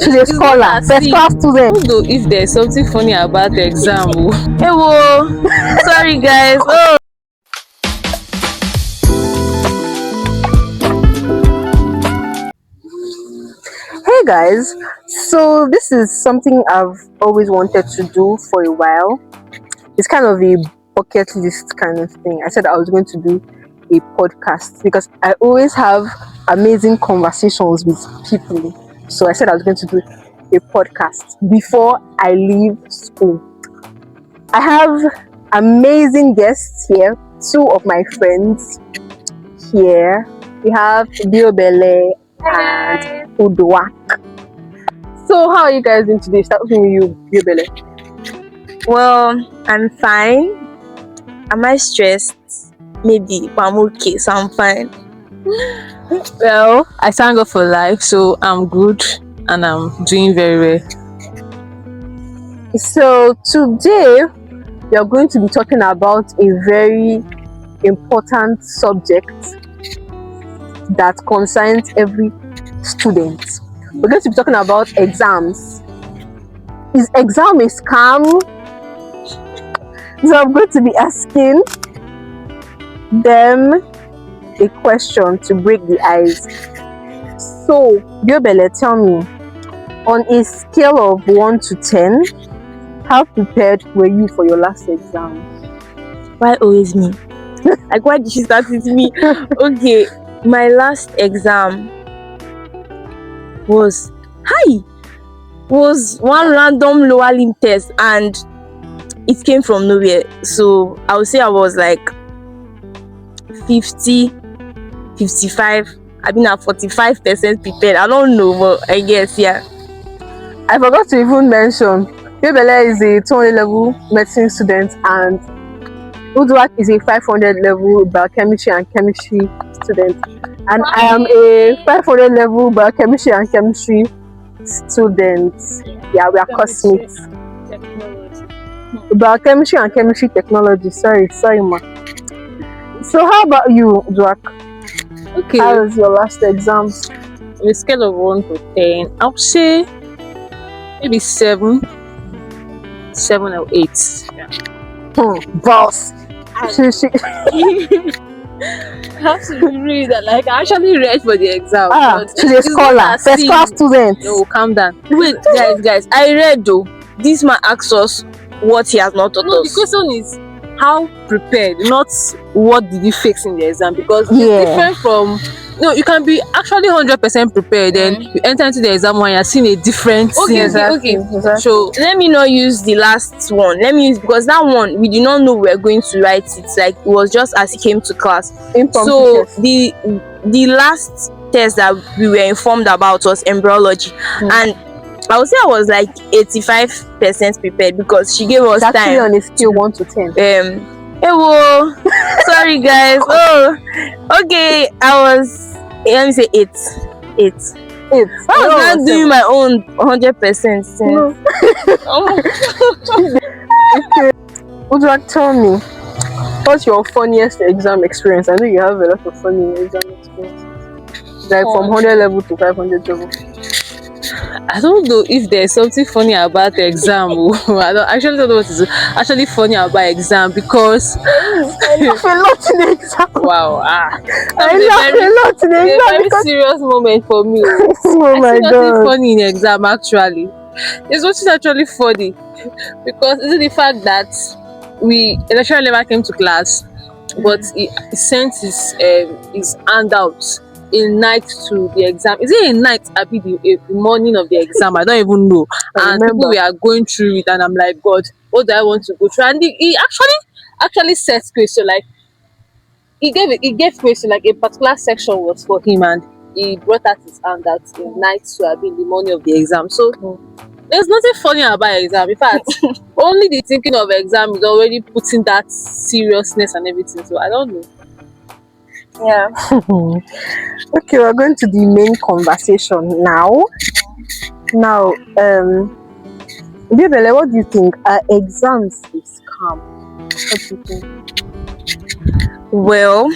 She's a scholar, first class student. Though if there's something funny about the exam, hey, whoa. Sorry guys. Oh. Hey guys, so this is something I've always wanted to do for a while. It's kind of a bucket list kind of thing. I said I was going to do a podcast because I always have amazing conversations with people. So I said I was going to do a podcast before I leave school. I have amazing guests here, two of my friends here. We have Biobele and Udwak. So how are you guys doing today? Start with you, Biobele. Well, I'm fine. Am I stressed? Maybe, but I'm okay, so I'm fine. Well, I thank God for life, so I'm good and I'm doing very well. So today we are going to be talking about a very important subject that concerns every student. We're going to be talking about exams. Is exam a scam? So I'm going to be asking them a question to break the ice. So, Biobele, tell me, on a scale of 1 to 10, how prepared were you for your last exam? Why always me? Like, why did she start with me? Okay, my last exam was one random lower limb test and it came from nowhere. So I would say I was like 50, 55. I've been at 45% prepared. I don't know, but I guess, yeah. I forgot to even mention, Biobele is a 200 level medicine student and Udwak is a 500 level biochemistry and chemistry student. And I am a 500 level biochemistry and chemistry student. Yeah, we are classmates. Biochemistry and chemistry technology. Sorry, ma. So how about you, Udwak? Okay. How was your last exams? On a scale of 1 to 10, I would say maybe 7 or 8. Yeah. Boss. I have to read that. Like, I actually read for the exam. She's a scholar, first class student. No, calm down. Wait, guys, I read though. This man asks us what he has not taught No, the us. question is how prepared, not what did you fix in the exam, because it's Yeah. different from. No, you can be actually 100% prepared, then you enter into the exam and you're seeing a different thing. Exactly. So let me not use the last one. Let me use, because that one we did not know we were going to write it. Like, it was just as it came to class. So the last test that we were informed about was embryology, and I would say I was like 85% prepared because she gave us That's actually time. on a scale 1 to 10. Hello. Sorry guys. Oh, okay. I was, let me say 8. I was not doing my own 100% since. No. Okay. Udwak, tell me, what's your funniest exam experience? I know you have a lot of funny exam experiences. Like from 100 level to 500 level. I don't know if there's something funny about the exam. I actually don't know what is actually funny about exam, because I laugh a lot in the exam. wow, I laugh a lot in the it's a exam very because serious moment for me. oh my I see nothing god. funny in the exam actually. There's what is actually funny, because it's the fact that the lecturer never came to class, but he sent his handouts a night to the exam. Is it a night? I be the morning of the exam. I don't even know. And people we are going through it, and I'm like, God, what do I want to go through? And he actually set question, like he gave question, like a particular section was for him, and he brought out his handouts in night to be in the morning of the exam. So there's nothing funny about exam. In fact, only the thinking of exam is already putting that seriousness and everything. So I don't know. Yeah. Okay, we're going to the main conversation now. Now, Biobele, what do you think? Are exams a scam? What do you think? Well,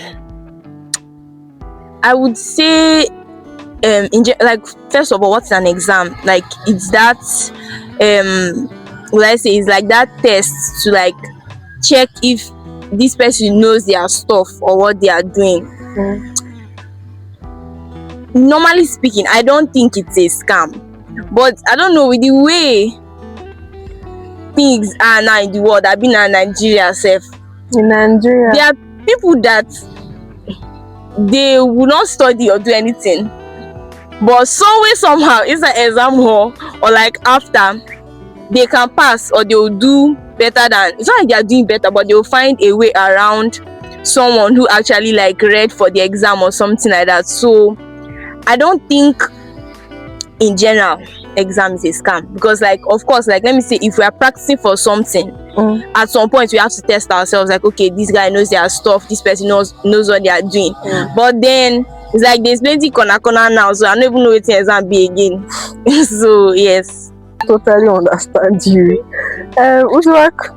I would say like, first of all, what's an exam? Like, it's that, will I say, it's like that test to like check if this person knows their stuff or what they are doing. Mm. Normally speaking, I don't think it's a scam, but I don't know, with the way things are now in the world, I've been in Nigeria sef, In Nigeria. there are people that they will not study or do anything, but some way somehow inside exam hall or like after, they can pass or they will do better than, it's not like they are doing better, but they will find a way around someone who actually like read for the exam or something like that. So I don't think in general exam is a scam, because like, of course, like, let me say, if we are practicing for something, at some point we have to test ourselves, like, okay, this guy knows their stuff, this person knows what they are doing. But then it's like there's plenty corner now, so I don't even know what exam be again. So yes. Totally understand you. Uzwak,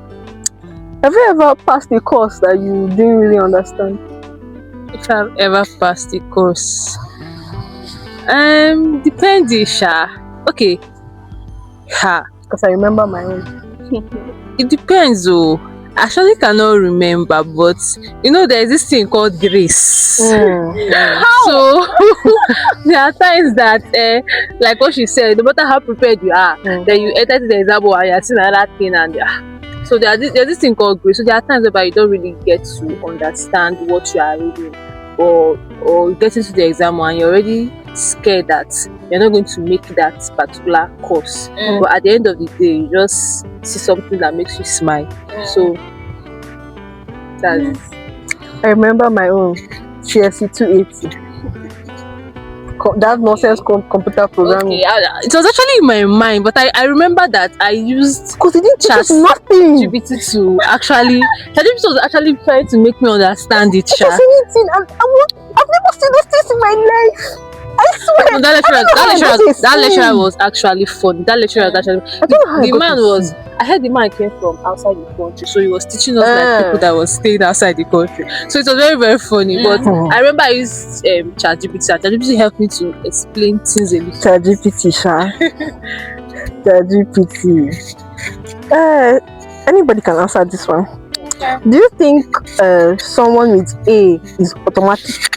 have you ever passed a course that you didn't really understand? If I've ever passed a course, depending, sha. Okay, Because I remember my own. it depends. Oh, I actually cannot remember, but there's this thing called grace. So there are times that, like what she said, no matter how prepared you are, then you enter the exam and you're seeing another thing, and so there's this thing called grace. So there are times whereby you don't really get to understand what you are reading, or you get into the exam and you're already scared that you're not going to make that particular course. But at the end of the day, you just see something that makes you smile. So that's it. I remember my own CSC 280. That nonsense computer programming. Okay, it was actually in my mind, but I remember that I used Because it didn't teach us Chat nothing. GPT to actually. ChatGPT was actually trying to make me understand it. Teach us anything. I've never seen those things in my life. I swear. No, that lecturer was actually fun. That lecturer was actually. I don't know how The man was. I heard the man came from outside the country, so he was teaching us like people that was staying outside the country. So it was very, very funny. But I remember I used ChatGPT. ChatGPT helped me to explain things a little. ChatGPT, sha. ChatGPT. Anybody can answer this one. Okay. Do you think someone with A is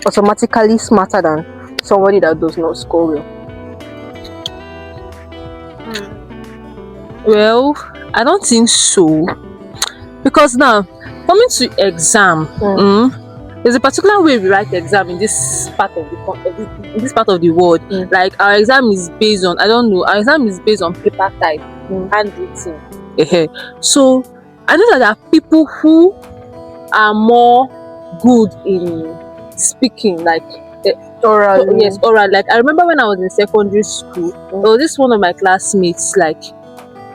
automatically smarter than somebody that does not score well? Well, I don't think so, because now coming to exam, there's a particular way we write exam in this part of the world. Like our exam is based on, our exam is based on paper type, handwritten. So I know that there are people who are more good in speaking, like Oral. yes, oral. Like I remember when I was in secondary school, there was this one of my classmates, like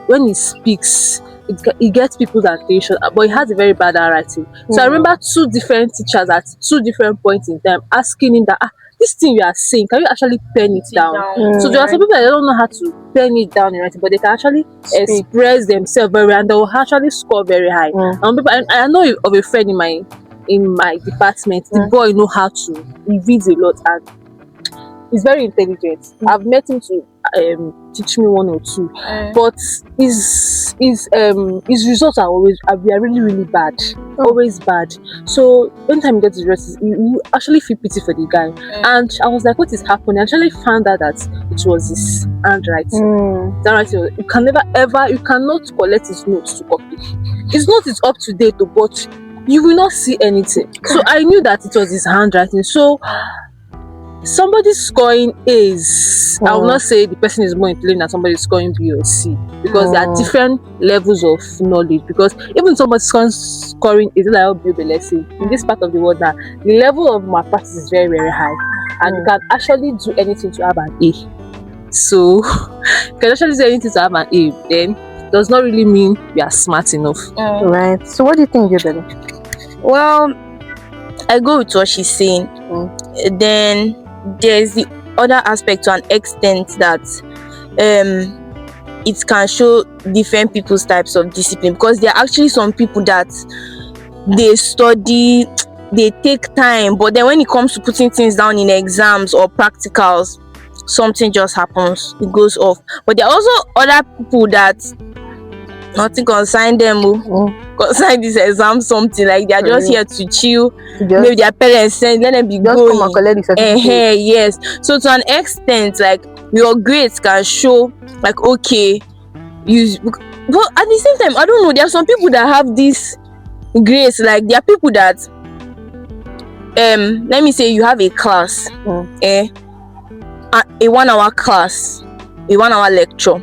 when he speaks, it gets people's attention, but he has a very bad handwriting. So I remember two different teachers at two different points in time asking him that, this thing you are saying, can you actually pen it down? So there are some people that don't know how to pen it down in writing, but they can actually express themselves very well, and they will actually score very high. And I know of a friend in my department, the boy know how to, he reads a lot and he's very intelligent. I've met him to teach me one or two, but his results are really, really bad, always bad. So when time he gets his results, you actually feel pity for the guy. And I was like, what is happening? I actually found out that it was his handwriting. You cannot collect his notes to copy. His note is up to date, but you will not see anything. So I knew that it was his handwriting. So somebody scoring A's, I will not say the person is more intelligent than somebody scoring B or C, because there are different levels of knowledge. Because even somebody scoring A's, like let's say in this part of the world now, the level of malpractice is very, very high, and you can actually do anything to have an A. So you can actually do anything to have an A, then does not really mean you are smart enough. Right. So what do you think, Jubele? Well, I go with what she's saying. Then there's the other aspect to an extent that it can show different people's types of discipline, because there are actually some people that they study, they take time, but then when it comes to putting things down in exams or practicals, something just happens, it goes off. But there are also other people that nothing concern them, concern this exam, something like they are just here to chill. Maybe their parents send, let them be just going. come and collect the certificate. Yes. So to an extent, like your grades can show, like, okay, you. But at the same time, I don't know. There are some people that have this grades. Like there are people that, let me say, you have a class, a 1 hour class, a 1 hour lecture.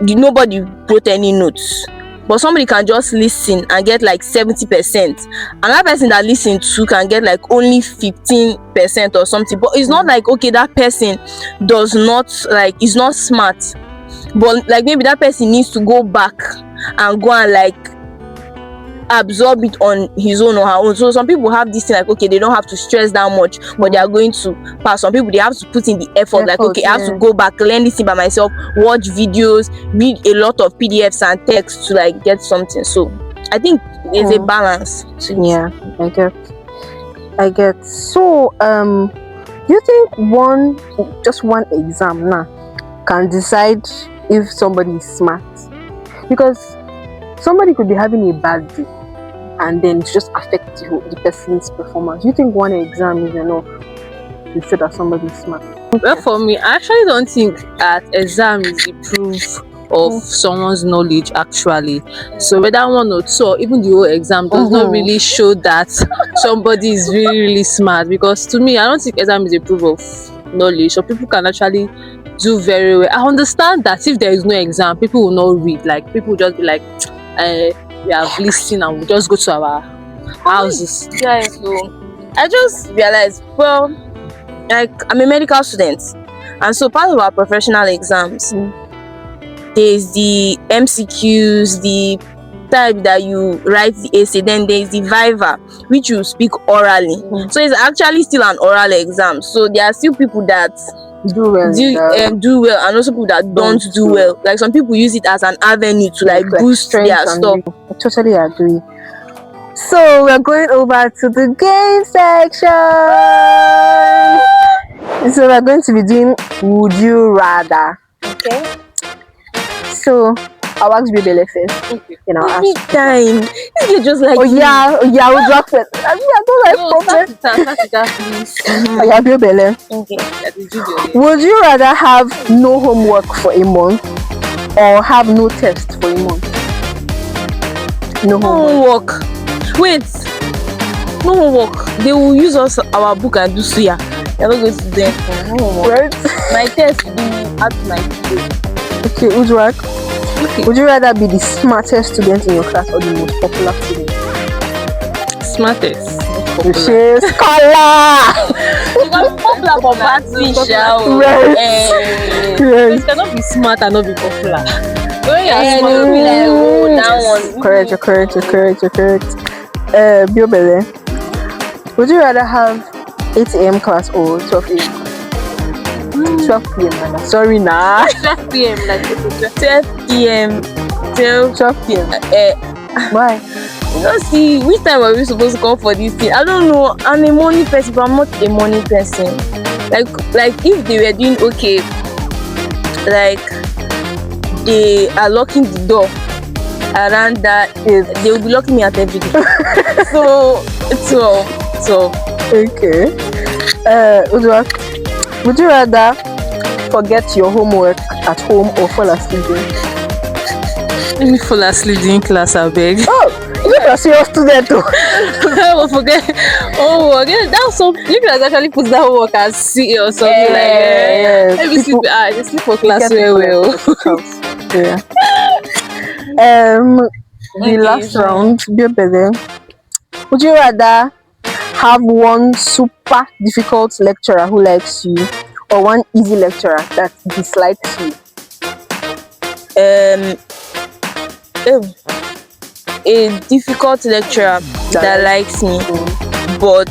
Nobody wrote any notes, but somebody can just listen and get like 70%. Another person that listen to can get like only 15% or something. But it's not like, okay, that person does not, like, is not smart, but like maybe that person needs to go back and go and like absorb it on his own or her own. So some people have this thing like, okay, they don't have to stress that much, but they are going to pass. Some people, they have to put in the effort, like, okay, I have to go back, learn this thing by myself, watch videos, read a lot of PDFs and text to like get something. So I think there's a balance to it. Yeah, I get. So do you think just one exam now can decide if somebody is smart? Because somebody could be having a bad day and then it just affect the person's performance. You think one exam is enough to show that somebody is smart? Well, for me, I actually don't think that exam is the proof of someone's knowledge actually. So whether 1 or 2 or even the whole exam does not really show that somebody is really smart, because to me, I don't think exam is a proof of knowledge. So people can actually do very well. I understand that if there is no exam, people will not read. Like people will just be like, we have listened and we'll just go to our houses. Yeah, so I just realized, well, like I'm a medical student, and so part of our professional exams, there's the MCQs, the type that you write the essay, then there's the viva, which you speak orally. So it's actually still an oral exam. So there are still people that do well, and also people that don't do well. Like some people use it as an avenue to like boost their stuff. I totally agree. So we're going over to the game section. So we're going to be doing Would You Rather. Okay. So I'll ask Bibele first. Okay. You know, every time you just like, we'll drop it. I don't like problems. Please. Yeah, Bibele. Okay. Would you rather have no homework for a month or have no test for a month? No homework. Wait. No homework. They will use our book and do suya. They're not going to do them. No homework. Right? My test will be up to 90 days. Okay, Ujwak. Okay. Would you rather be the smartest student in your class or the most popular student? Smartest. Scholar. Because popular for bad things, Right. You cannot be smart and not be popular. When you are smart, you'll be like, oh, that one. Correct, you're correct. Biobele, would you rather have 8 a.m. class or 12 a.m. class? 12 p.m. Nana. Sorry, nah. 12 p.m. like 12 p.m. till 12 p.m. Why? You know, see, which time are we supposed to come for this thing? I don't know. I'm a morning person, but I'm not a morning person. Like if they were doing okay, like they are locking the door around that, they will be locking me out every day. so okay. Would you rather forget your homework at home or fall asleep there? let me fall asleep in class, I beg. Oh, you're a serious student too. I will forget. Oh, again, that's so. You can actually put that homework as C or something Yeah. Let me sleep. I sleep for class very well. Yeah. The last round, would you rather have one super difficult lecturer who likes you or one easy lecturer that dislikes you? A difficult lecturer that likes me, but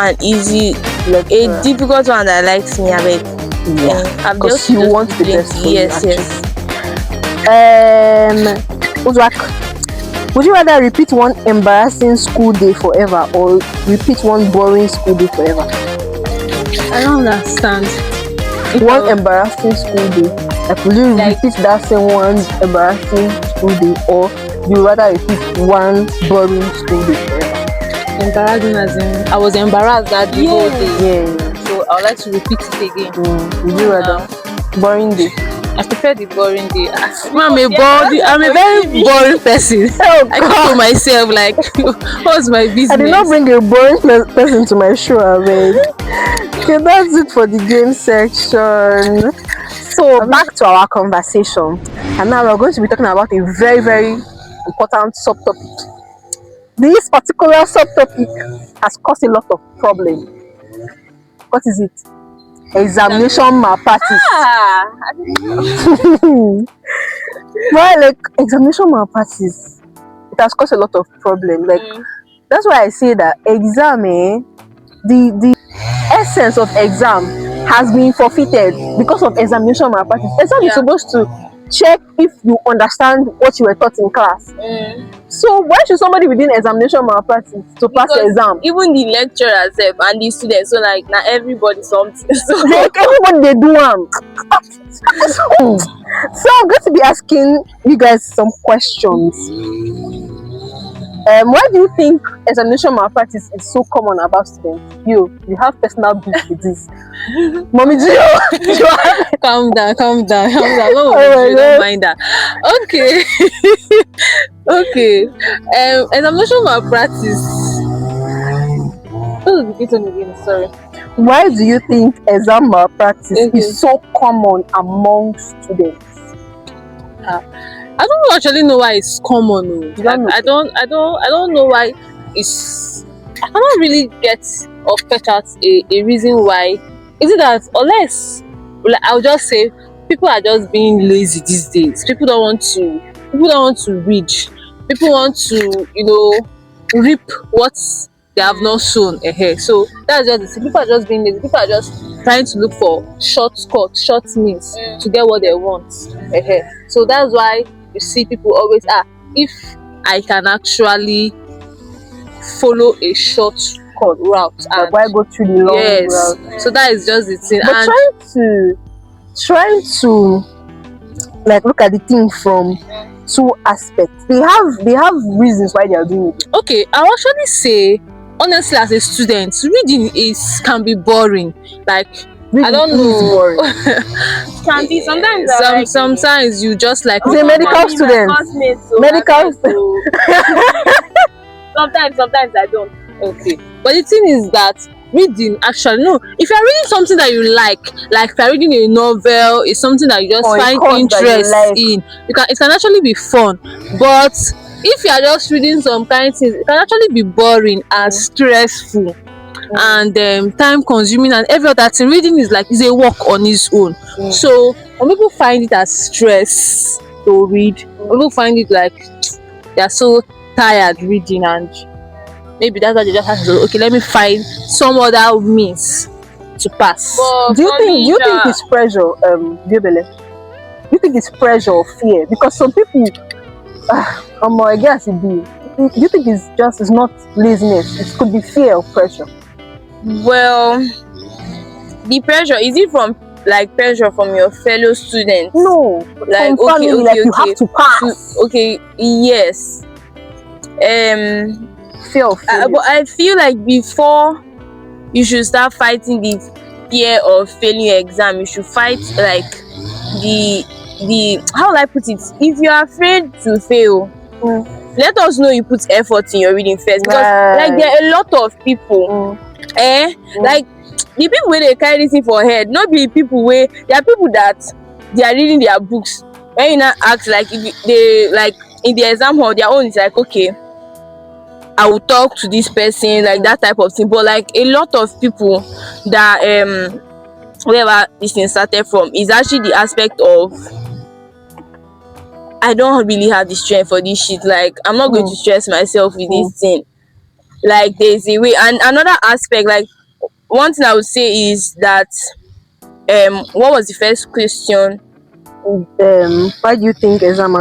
an easy Lecturer. a difficult one that likes me, I beg. Yeah, I'm because just you want the doing- best for you, yes. Uzwak, would you rather repeat one embarrassing school day forever or repeat one boring school day forever? I don't understand. If one I was embarrassing school day. Like, will you like repeat that same one embarrassing school day, or you rather repeat one boring school day forever? embarrassing as in I was embarrassed that the whole day. Yeah. So I would like to repeat it again. Would you rather Now boring day? I prefer the boring day. The I'm a very boring person. Oh I keep to God! myself like what's my I did not business? bring a boring person to my show, I beg. Okay, that's it for the game section. So back to our conversation, and now we're going to be talking about a very, very important subtopic. This particular subtopic has caused a lot of problem. What is it? Examination malpractice. Ah, Well, like examination malpractice, it has caused a lot of problem. Like that's why I say that exam, the essence of exam has been forfeited because of examination malpractice. Exam is supposed to check if you understand what you were taught in class. So why should somebody be doing examination malpractice to pass the exam? Even the lecturer sef and the students, so like na everybody something. So Like everybody they do am. So I'm going to be asking you guys some questions. Why do you think examination malpractice is so common about students? You have personal beef with this. Mommy, do you have calm down, calm down, calm down. No, Oh my you God. don't mind that. Okay. Okay. Examination malpractice. Oh, the question again, sorry. Why do you think exam malpractice Okay. is so common among students? I don't actually know why it's common. You don't know? I don't know why it's. I cannot really get or fetch out a reason why. Is it that unless, like, I'll just say people are just being lazy these days. People don't want to read. People want to reap what they have not sown ahead. So that's just the thing. People are just being lazy. People are just trying to look for shortcut, short means to get what they want ahead. So that's why you see people always if I can actually follow a short cut route, Like, and why go through the long yes, route? so that is just the thing. But And trying to like look at the thing from two aspects. They have reasons why they are doing it. okay, I'll actually say honestly, as a student, reading can be boring. Like, I don't Reading is know. boring. can be sometimes I like Sometimes you just like It's a medical student. Medical Sometimes I don't. okay, but the thing is that reading actually no. If you are reading something that you like if you are reading a novel, it's something that you just Or a find course that you interest like. in. It can actually be fun, but if you are just reading some kind of things, it can actually be boring and stressful. And time consuming and every other thing. Reading is a work on its own. So some people find it as stress to read. Some people find it like they are so tired reading, and maybe that's why they just have to okay, let me find some other means to pass. But Do you for think me, it's pressure, Biobele? Do you think it's pressure or fear? Because some people I guess it be. Do you think it's not laziness? It could be fear or pressure. well, the pressure, is it from like pressure from your fellow students? No, Like, from family, okay, like you okay. have to pass. Okay, yes. Fear of failure. But I feel like before you should start fighting the fear of failing your exam, you should fight like the how will I put it? If you are afraid to fail, let us know you put effort in your reading first, because like there are a lot of people like the people wey dey carry this thing for head, no be people wey there are people that they are reading their books. When you now ask like if they like in the exam hall, their own is like, okay, I will talk to this person, like that type of thing. But like a lot of people that wherever this thing started from is actually the aspect of I don't really have the strength for this shit. Like, I'm not going to stress myself with this thing. Like, there's a way. And another aspect, like one thing I would say is that what was the first question? Why do you think exam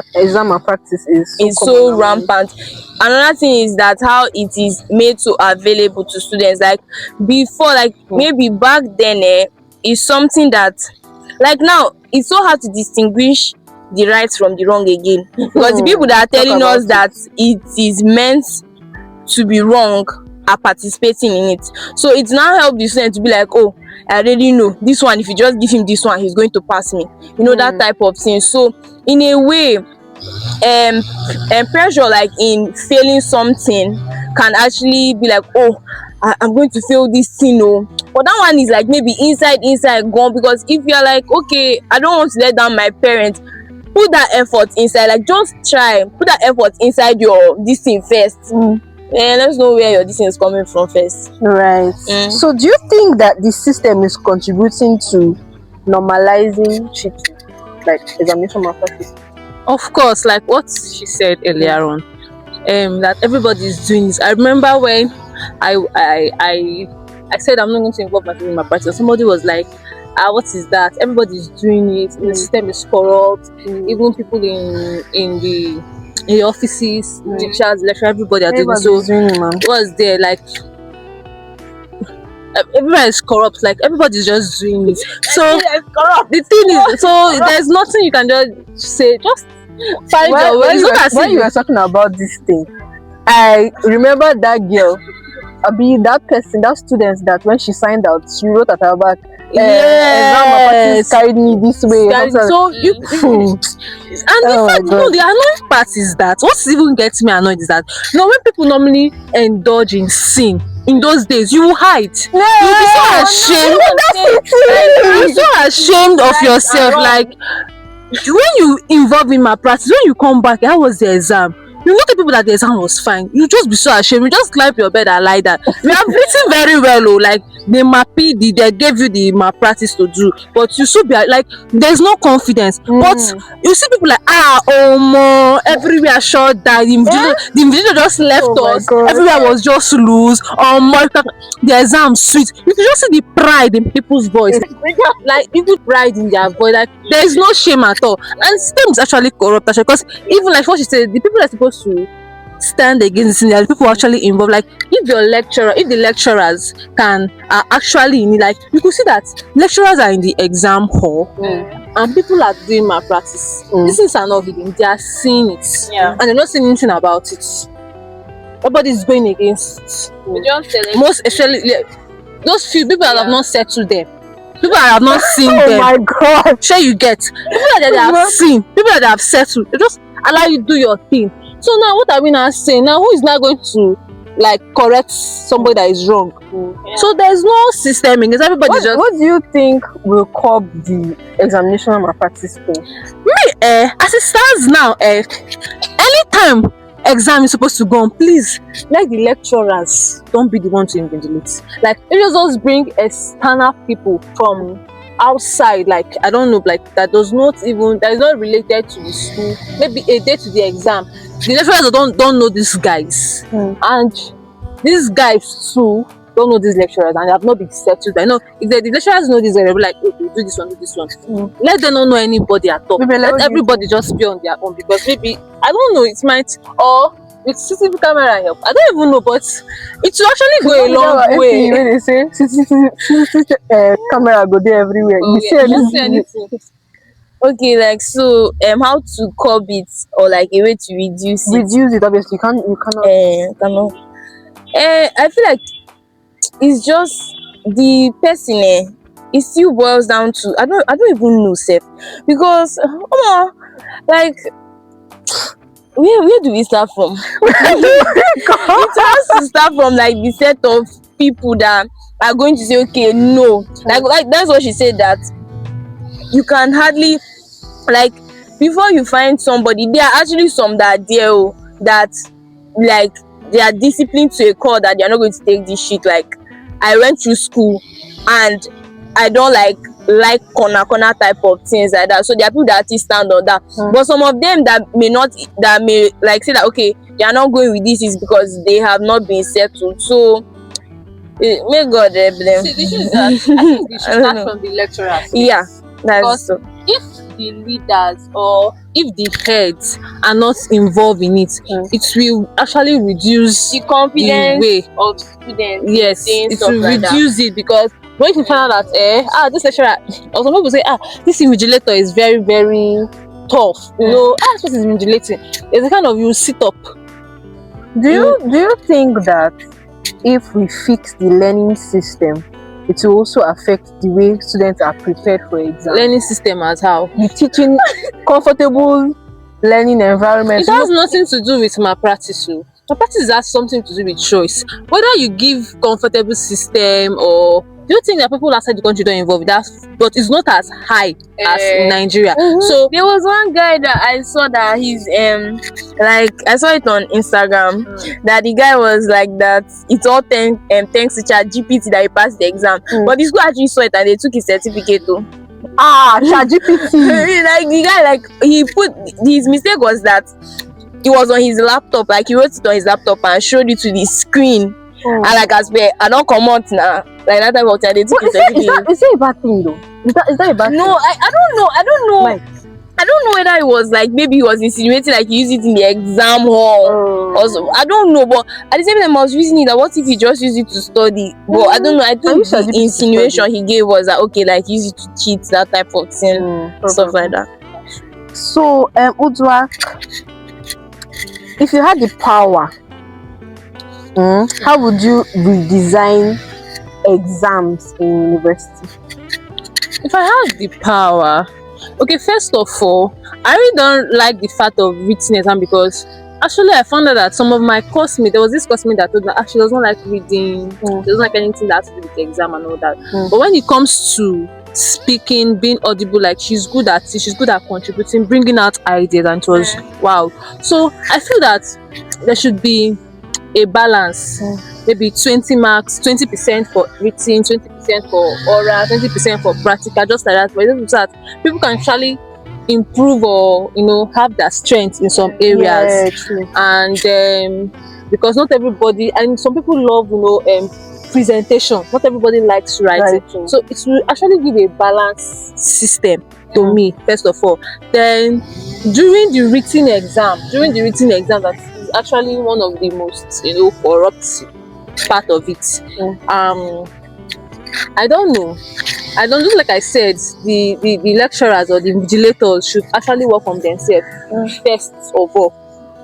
malpractice is so rampant? Another thing is that how it is made so available to students. Like before, like maybe back then, is something that Like now, it's so hard to distinguish the right from the wrong again, because the people that are Talk telling about us that it is meant to be wrong are participating in it. So it now help the student to be like, oh, I already know this one, if you just give him this one, he's going to pass me, that type of thing. So in a way, pressure like in failing something can actually be like, oh, I'm going to fail this thing, oh. But that one is like maybe inside gone, because if you're like, okay, I don't want to let down my parents, put that effort inside, like just try put that effort inside your this thing first. Let's know where your this thing is coming from first. Right. So do you think that the system is contributing to normalizing cheating, like examination malpractice? Of course, like what she said earlier on, that everybody's doing this. I remember when I said I'm not going to involve myself in my practice. Somebody was like, what is that? Everybody's doing it. The system is corrupt. Even people in the offices, teachers, lecturers, everybody are doing it. So what's there? Like everybody is corrupt. Like everybody's just doing it. So the thing is, so there's nothing you can just say. Just find your way. It's not as when if you were talking about this thing, I remember that girl, that person, that student, that when she signed out, she wrote at her back, exam malpractice carried me this way. So you and in fact, the annoying part is that what even gets me annoyed is that when people normally indulge in sin in those days, you will hide. You'll be so ashamed. You're so ashamed of yourself. Like when you involve in my practice, when you come back, how was the exam? You look at people that the exam was fine, you just be so ashamed. You just climb your bed and lie down. We have written very well, like they gave you the malpractice to do, but you should be like there's no confidence. But you see people like everywhere shut down. The individual just left us. Everywhere was just loose. The exam sweet. You can just see the pride in people's voice. Like people pride in their voice. Like there is no shame at all. And system is actually corrupt, because even like what she said, the people that are supposed to stand against it, people actually involved. Like if the lecturers are actually in it, like you could see that lecturers are in the exam hall and people are doing malpractice. These things are not hidden, they are seeing it, and they're not saying anything about it. Nobody's going against it. Most especially those few people that have not settled them, people that have not seen them. Oh my God! Sure, you get people that they have seen, people that have settled. They just allow you do your thing. So now, what are we now saying? Now, who is now going to like correct somebody that is wrong? So there's no system in it. Everybody just. What do you think will curb the examination malpractice thing? Me, as it stands now, anytime exam is supposed to go on, please let the lecturers don't be the one to invigilate. Like you just bring external people from outside, like I don't know, like that is not related to the school, maybe a day to the exam. The lecturers don't know these guys, and these guys too don't know these lecturers, and they have not been settled. I know if the lecturers know this, they'll be like, okay, do this one. Let them not know anybody at all. Let everybody just be on their own, because maybe I don't know, it might, or with CCTV camera help, I don't even know, but it will actually go a long way. When they say CCTV camera go there everywhere, you see anything. Okay, like so, how to curb it, or like a way to reduce it? Reduce it, obviously. You cannot. I feel like it's just the person. It still boils down to I don't even know, self, because like where do we start from? It has to start from like the set of people that are going to say, okay, no, like that's what she said, that you can hardly, like, before you find somebody, there are actually some that are there that like they are disciplined to a core that they are not going to take this shit. Like I went through school and I don't like corner type of things like that. So there are people that actually stand on that. But some of them that may like say that okay, they are not going with this is because they have not been settled. So may God help them. See, this is that I think we should start from the lecturers. Yeah, that's so. If the leaders or if the heads are not involved in it, it will actually reduce the confidence the way of students. Yes, it will reduce it, because But if you find out that this lecturer, or some people say this invigilator is very very tough, this person is invigilating. There's a kind of, you sit up. Do you think that if we fix the learning system, it will also affect the way students are prepared for exams? Learning system as how? The teaching comfortable learning environment. It has nothing to do with malpractice. Malpractice has something to do with choice. Whether you give comfortable system, or do you think that people outside the country don't involve that? But it's not as high as in Nigeria. So there was one guy that I saw that he's like, I saw it on Instagram, that the guy was like that it's all thanks to ChatGPT that he passed the exam. But the school actually saw it and they took his certificate too. ChatGPT. Like the guy, like, he put, his mistake was that it was on his laptop, like he wrote it on his laptop and showed it to the screen. And like, as well, I don't come out now. Like that type of thing, they took his certificate. Is that a bad thing though? Is that a bad thing? No, I don't know. I don't know whether it was like, maybe he was insinuating like he used it in the exam hall or so. I don't know, but at the same time I was using it, that what if he just used it to study? But I don't know. I think the insinuation he gave was that, okay, like use it to cheat, that type of thing, stuff like that. So Udwa, if you had the power, how would you redesign exams in university? If I had the power, okay, first of all, I really don't like the fact of written exam, because actually I found out that some of my classmates, there was this classmate that told me she doesn't like reading, she doesn't like anything that has to do with the exam and all that. But when it comes to speaking, being audible, like, she's good at it, she's good at contributing, bringing out ideas, and it was wow. So I feel that there should be a balance, maybe 20 marks, 20% for written, 20% for oral, 20% for practical, just like that, so that people can actually improve, or have their strength in some areas. And because not everybody, and some people love presentation, not everybody likes writing, so it will actually give a balanced system to me, first of all. Then during the written exam, that is actually one of the most corrupt part of it. I don't know, just like I said, the lecturers or the invigilators should actually work on themselves first of all.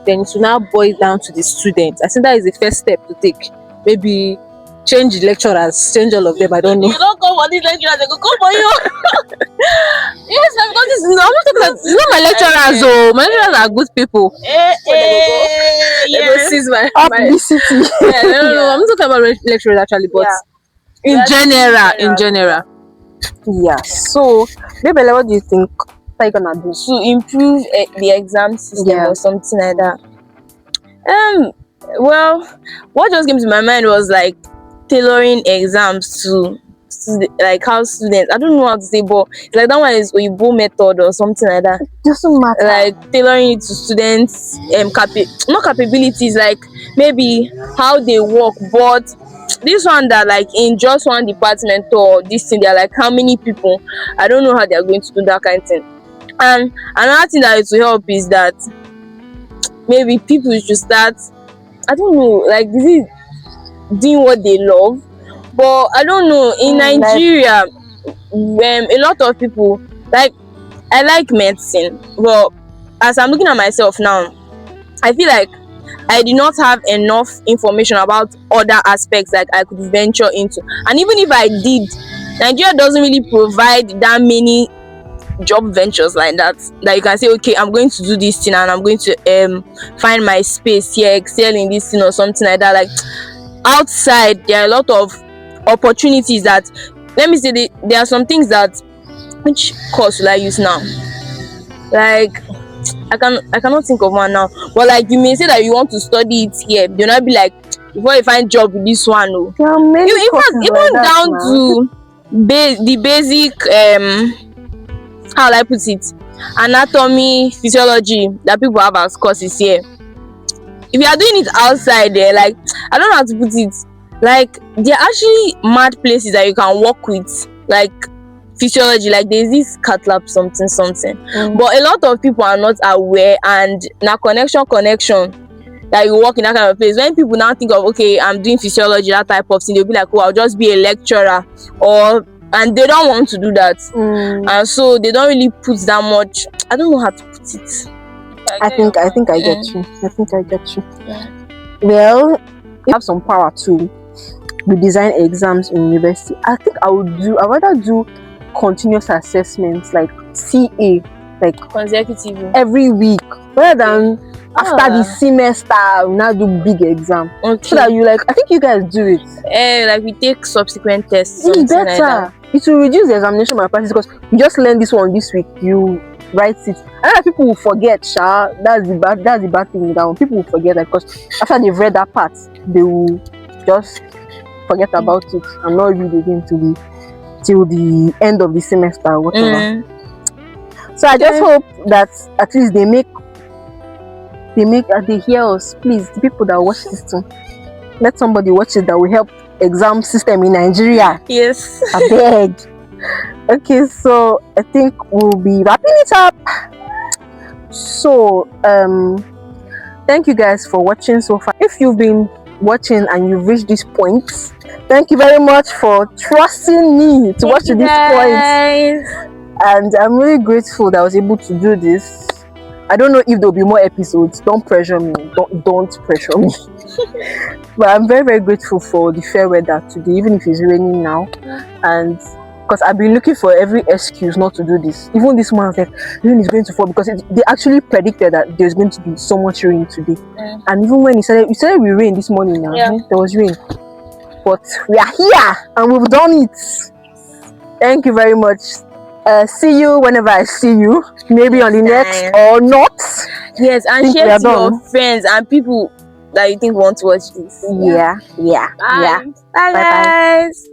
Then it will now boil down to the students. I think that is the first step to take. Maybe change the lecturers, change all of them. I don't know. You don't come for these lecturers, they go come for you. Yes, because I'm not talking about, it's not my lecturers. My lecturers are good people. They go seize my Publicity. no, I'm not talking about lecturers actually, but in general. Yeah. So, maybe what do you think they're gonna do to improve the exam system or something like that? Well, what just came to my mind was like tailoring exams to like how students, I don't know how to say, but it's like that one is Oyibo method or something like that. It doesn't matter. Like tailoring it to students not capabilities, like maybe how they work. But this one that like in just one department or this thing, they're like how many people, I don't know how they're going to do that kind of thing. And another thing that it will help is that maybe people should start, I don't know, like this is doing what they love. But I don't know, in Nigeria, a lot of people, like, I like medicine, but as I'm looking at myself now, I feel like I did not have enough information about other aspects that I could venture into. And even if I did, Nigeria doesn't really provide that many job ventures like that you can say, okay, I'm going to do this thing and I'm going to find my space here, excel in this thing or something like that. Like outside, there are a lot of opportunities that, let me say, there are some things that, which course will I use now? Like I cannot think of one now, but like you may say that you want to study it here, you'll not be like, before you find job with this one, there are many even down to the basic how will I put it, anatomy, physiology that people have as courses here. If you are doing it outside there, like, I don't know how to put it, like there are actually mad places that you can work with, like physiology, like there's this cat lab something. But a lot of people are not aware, and now connection that you work in that kind of place. When people now think of, okay, I'm doing physiology, that type of thing, they'll be like, oh, I'll just be a lecturer, and they don't want to do that. And so they don't really put that much, I don't know how to put it. I think I get you. I think I get you. Yeah. Well, if you have some power to redesign exams in university, I think I'd rather do continuous assessments like CA, like Consecutive. every week, rather than after the semester now do big exam. Okay. So that you like, I think you guys do it. Like we take subsequent tests. It's better. Like that. It will reduce the examination malpractice because you just learn this one this week, you write it. And other people will forget, Sha. That's the bad thing with that one. People will forget that because after they've read that part, they will just forget about it and not read again till the end of the semester or whatever. So I just hope that at least they hear us. Please, the people that watch this too, let somebody watch it that will help exam system in Nigeria. Yes. I beg. Okay, so I think we'll be wrapping it up. So thank you guys for watching so far. If you've been watching and you've reached this point, thank you very much for trusting me to watch to this point. And I'm really grateful that I was able to do this. I don't know if there'll be more episodes. Don't pressure me. Don't pressure me. But I'm very, very grateful for the fair weather today, even if it's raining now. And because I've been looking for every excuse not to do this. Even this month, like, rain is going to fall because they actually predicted that there's going to be so much rain today. And even when it started with rain this morning now, there was rain. But we are here and we've done it. Thank you very much. See you whenever I see you, maybe on the next or not. Yes, and share to your friends and people that you think want to watch this. Yeah. Bye. Bye guys.